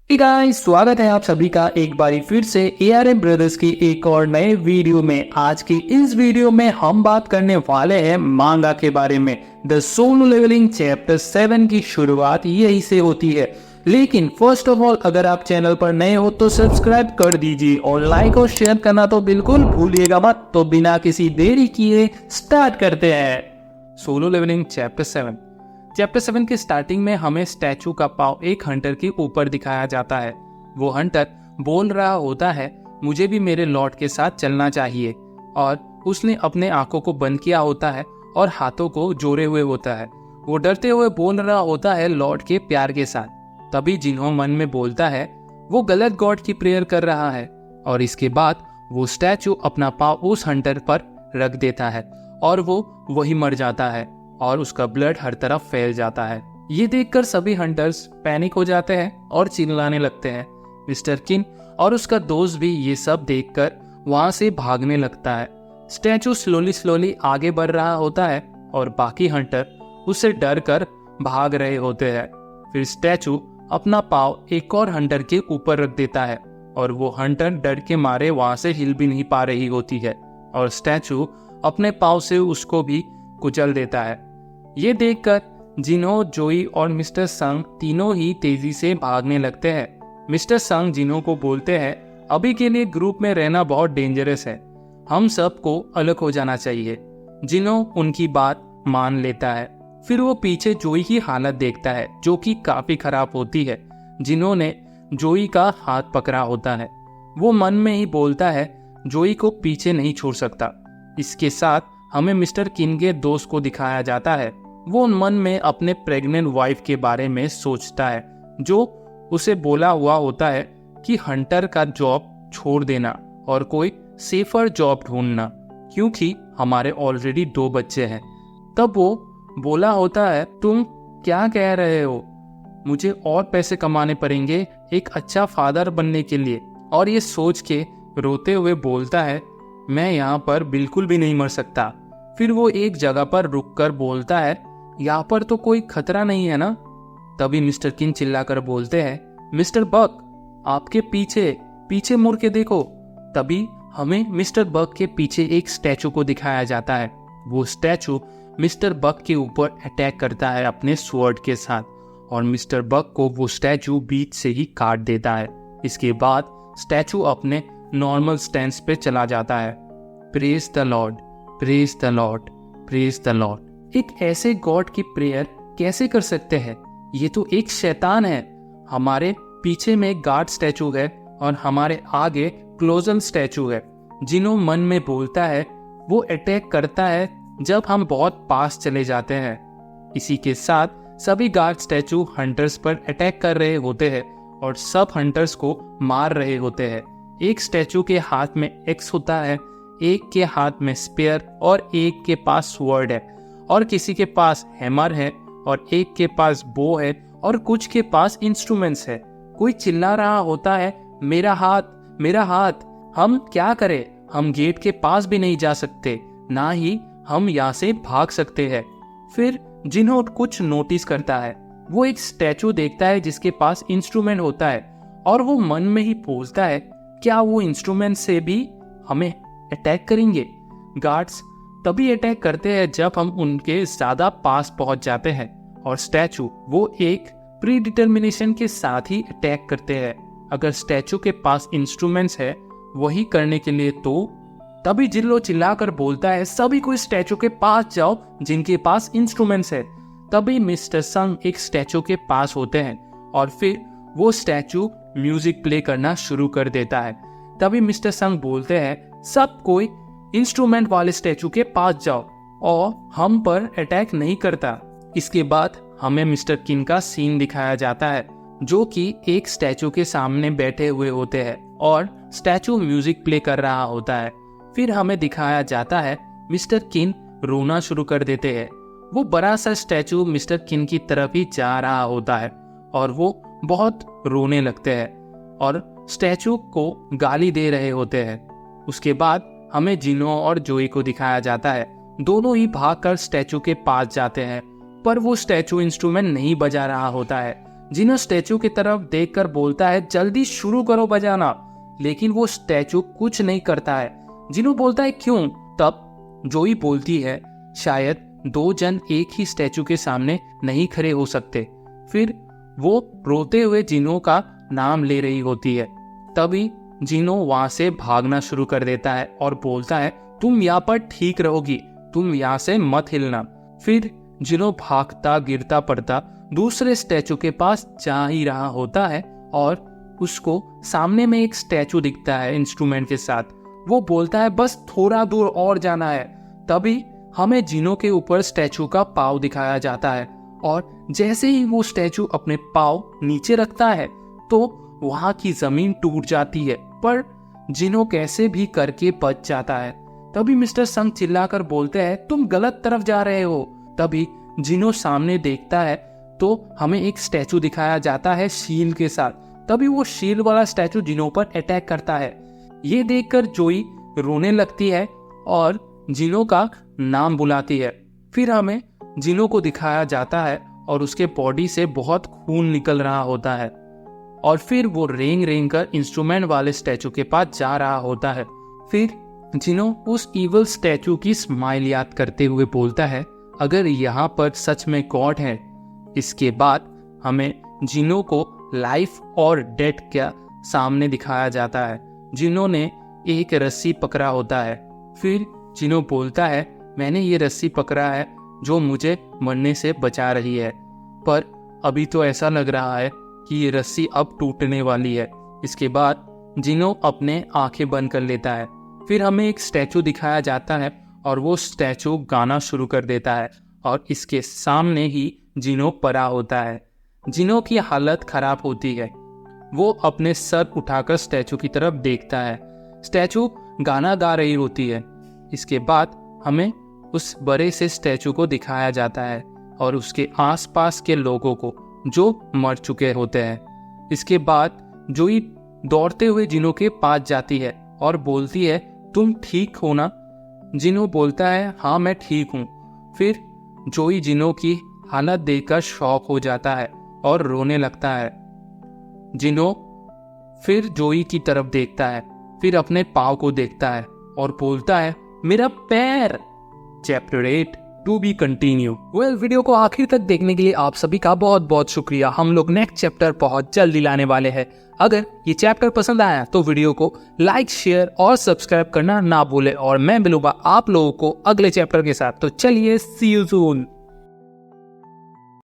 Hey guys, स्वागत है आप सभी का एक बारी फिर से ARM ब्रदर्स की एक और नए वीडियो में। आज की इस वीडियो में हम बात करने वाले हैं मांगा के बारे में। द सोलो लेवलिंग चैप्टर 7 की शुरुआत यही से होती है। लेकिन फर्स्ट ऑफ ऑल, अगर आप चैनल पर नए हो तो सब्सक्राइब कर दीजिए और लाइक और शेयर करना तो बिल्कुल भूलिएगा मत। तो बिना किसी देरी किए स्टार्ट करते हैं। सोलो लेवलिंग चैप्टर 7 के स्टार्टिंग में हमें स्टैचू का पाव एक हंटर के ऊपर दिखाया जाता है। वो हंटर बोल रहा होता है, मुझे भी मेरे लॉर्ड के साथ चलना चाहिए। और उसने अपने आंखों को बंद किया होता है और हाथों को जोड़े हुए होता है। वो डरते हुए बोल रहा होता है लॉर्ड के प्यार के साथ। तभी जिन्हों मन में बोलता है वो गलत गॉड की प्रेयर कर रहा है। और इसके बाद वो स्टैचू अपना पाव उस हंटर पर रख देता है और वो वही मर जाता है और उसका ब्लड हर तरफ फैल जाता है। ये देखकर सभी हंटर्स पैनिक हो जाते हैं और चिल्लाने लगते हैं। मिस्टर किन और उसका दोस्त भी ये सब देखकर वहां से भागने लगता है। स्टैचू स्लोली आगे बढ़ रहा होता है और बाकी हंटर उससे डर कर भाग रहे होते हैं। फिर स्टैचू अपना पाव एक और हंटर के ऊपर रख देता है और वो हंटर डर के मारे वहां से हिल भी नहीं पा रही होती है और स्टैचू अपने पाव से उसको भी कुचल देता है। ये देखकर जिन्हो, जोई और मिस्टर संग तीनों ही तेजी से भागने लगते हैं। मिस्टर संग जिन्हो को बोलते हैं, अभी के लिए ग्रुप में रहना बहुत डेंजरस है, हम सबको अलग हो जाना चाहिए। जिन्हो उनकी बात मान लेता है। फिर वो पीछे जोई की हालत देखता है जो कि काफी खराब होती है। जिन्होंने जोई का हाथ पकड़ा होता है। वो मन में ही बोलता है जोई को पीछे नहीं छोड़ सकता। इसके साथ हमें मिस्टर किन के दोस्त को दिखाया जाता है। वो मन में अपने प्रेग्नेंट वाइफ के बारे में सोचता है जो उसे बोला हुआ होता है कि हंटर का जॉब छोड़ देना और कोई सेफर जॉब ढूंढना, क्योंकि हमारे ऑलरेडी 2 बच्चे हैं। तब वो बोला होता है, तुम क्या कह रहे हो, मुझे और पैसे कमाने पड़ेंगे एक अच्छा फादर बनने के लिए। और ये सोच के रोते हुए बोलता है, मैं यहाँ पर बिल्कुल भी नहीं मर सकता। फिर वो एक जगह पर रुककर बोलता है, यहाँ पर तो कोई खतरा नहीं है ना। तभी मिस्टर किन चिल्लाकर बोलते हैं, मिस्टर बक, आपके पीछे मुड़ के देखो। तभी हमें मिस्टर बक के पीछे एक स्टैचू को दिखाया जाता है। वो स्टैचू मिस्टर बक के ऊपर अटैक करता है अपने स्वॉर्ड के साथ और मिस्टर बक को वो स्टैचू बीच से ही काट देता है। इसके बाद स्टैचू अपने नॉर्मल स्टैंस पे चला जाता है। Praise the Lord, praise the Lord, praise the Lord. एक ऐसे गॉड की प्रेयर कैसे कर सकते हैं? ये तो एक शैतान है। हमारे पीछे में गार्ड स्टैचू है और हमारे आगे क्लोजल स्टैचू है। जिन्हों मन में बोलता है वो अटैक करता है जब हम बहुत पास चले जाते हैं। इसी के साथ सभी गार्ड स्टैचू हंटर्स पर अटैक कर रहे होते हैं और सब हंटर्स को मार रहे होते हैं। एक स्टैचू के हाथ में एक्स होता है, एक के हाथ में स्पेयर और एक के पास स्वॉर्ड है और किसी के पास हैमर है और एक के पास बो है और कुछ के पास इंस्ट्रूमेंट्स है। कोई चिल्ला रहा होता है, मेरा हाथ, मेरा हाथ। हम क्या करें? हम गेट के पास भी नहीं जा सकते, ना ही हम यहाँ से भाग सकते हैं। फिर जिन्हों कुछ नोटिस करता है, वो एक स्टैचू देखता है जिसके पास इंस्ट्रूमेंट होता है और वो मन में ही पूछता है, क्या वो इंस्ट्रूमेंट से भी हमें अटैक करेंगे? गार्ड्स तभी अटैक करते हैं जब हम उनके ज्यादा पास पहुंच जाते हैं और स्टैचू वो एक प्री डिटर्मिनेशन के साथ ही अटैक करते हैं। अगर स्टैचू के पास इंस्ट्रूमेंट्स है वही करने के लिए, तो तभी जिल्लो चिल्लाकर बोलता है, सभी को स्टैचू के पास जाओ जिनके पास इंस्ट्रूमेंट्स है। तभी मिस्टर संग एक स्टैचू के पास होते हैं और फिर वो स्टैचू म्यूजिक प्ले करना शुरू कर देता है। तभी मिस्टर संग बोलते हैं, सब कोई इंस्ट्रूमेंट वाले स्टैचू के पास जाओ और हम पर अटैक नहीं करता। इसके बाद हमें मिस्टर किन का सीन दिखाया जाता है जो कि एक स्टैचू के सामने बैठे हुए होते हैं और स्टैचू म्यूजिक प्ले कर रहा होता है। फिर हमें दिखाया जाता है मिस्टर किन रोना शुरू कर देते हैं। वो बड़ा सा स्टैचू मिस्टर किन की तरफ ही जा रहा होता है और वो बहुत रोने लगते हैं और स्टैचू को गाली दे रहे होते हैं। उसके बाद हमें जिनो और जोई को दिखाया जाता है। दोनों ही भागकर स्टैचू के पास जाते हैं पर वो स्टैचू इंस्ट्रूमेंट नहीं बजा रहा होता है। जिनो स्टैचू की तरफ देखकर बोलता है जल्दी शुरू करो बजाना, लेकिन वो स्टैचू कुछ नहीं करता है। जिनो बोलता है क्यों? तब जोई बोलती है शायद दो जन एक ही स्टैचू के सामने नहीं खड़े हो सकते। फिर वो रोते हुए जिनो का नाम ले रही होती है। तभी जिनो वहां से भागना शुरू कर देता है और बोलता है तुम यहाँ पर ठीक रहोगी, तुम यहाँ से मत हिलना। फिर जिनो भागता गिरता पड़ता दूसरे स्टैचू के पास जा ही रहा होता है और उसको सामने में एक स्टैचू दिखता है इंस्ट्रूमेंट के साथ। वो बोलता है बस थोड़ा दूर और जाना है। तभी हमें जिनो के ऊपर स्टैचू का पाँव दिखाया जाता है और जैसे ही वो स्टैचू अपने पाँव नीचे रखता है तो वहां की जमीन टूट जाती है, पर जिनो कैसे भी करके बच जाता है। तभी मिस्टर संग चिल्लाकर बोलते हैं तुम गलत तरफ जा रहे हो। तभी जिनो सामने देखता है तो हमें एक स्टैचू दिखाया जाता है शील के साथ। तभी वो शील वाला स्टैचू जिनो पर अटैक करता है। ये देखकर जोई रोने लगती है और जिनो का नाम बुलाती है। फिर हमें जिनो को दिखाया जाता है और उसके बॉडी से बहुत खून निकल रहा होता है और फिर वो रेंग रेंग कर इंस्ट्रूमेंट वाले स्टैचू के पास जा रहा होता है। फिर जिनो उस इवल स्टैचू की स्माइल याद करते हुए बोलता है अगर यहाँ पर सच में गॉड है। इसके बाद हमें जिनो को लाइफ और डेथ का सामने दिखाया जाता है। जिनो ने एक रस्सी पकड़ा होता है। फिर जिनो बोलता है मैंने ये रस्सी पकड़ा है जो मुझे मरने से बचा रही है, पर अभी तो ऐसा लग रहा है कि ये रस्सी अब टूटने वाली है। इसके बाद जिनो अपने आंखें बंद कर लेता है। फिर हमें एक स्टैचू दिखाया जाता है और वो स्टैचू गाना शुरू कर देता है और इसके सामने ही जिनो पड़ा होता है। जिनो की हालत खराब होती है। वो अपने सर उठाकर स्टैचू की तरफ देखता है। स्टैचू गाना गा रही होती है। इसके बाद हमें उस बड़े से स्टैचू को दिखाया जाता है और उसके आसपास के लोगों को जो मर चुके होते हैं। इसके बाद जोई दौड़ते हुए जिनो के पास जाती है और बोलती है तुम ठीक हो ना? जिनो बोलता है हाँ मैं ठीक हूँ। फिर जोई जिनो की हालत देखकर शॉक हो जाता है और रोने लगता है। जिनो फिर जोई की तरफ देखता है, फिर अपने पाँव को देखता है और बोलता है मेरा पैर। Chapter 8 to be continued. Well, video को आखिर तक देखने के लिए आप सभी का बहुत बहुत शुक्रिया। हम लोग नेक्स्ट चैप्टर बहुत जल्दी लाने वाले हैं। अगर ये चैप्टर पसंद आया तो वीडियो को लाइक, शेयर और सब्सक्राइब करना ना भूले और मैं मिलूंगा आप लोगों को अगले चैप्टर के साथ। तो चलिए, सी यू सून।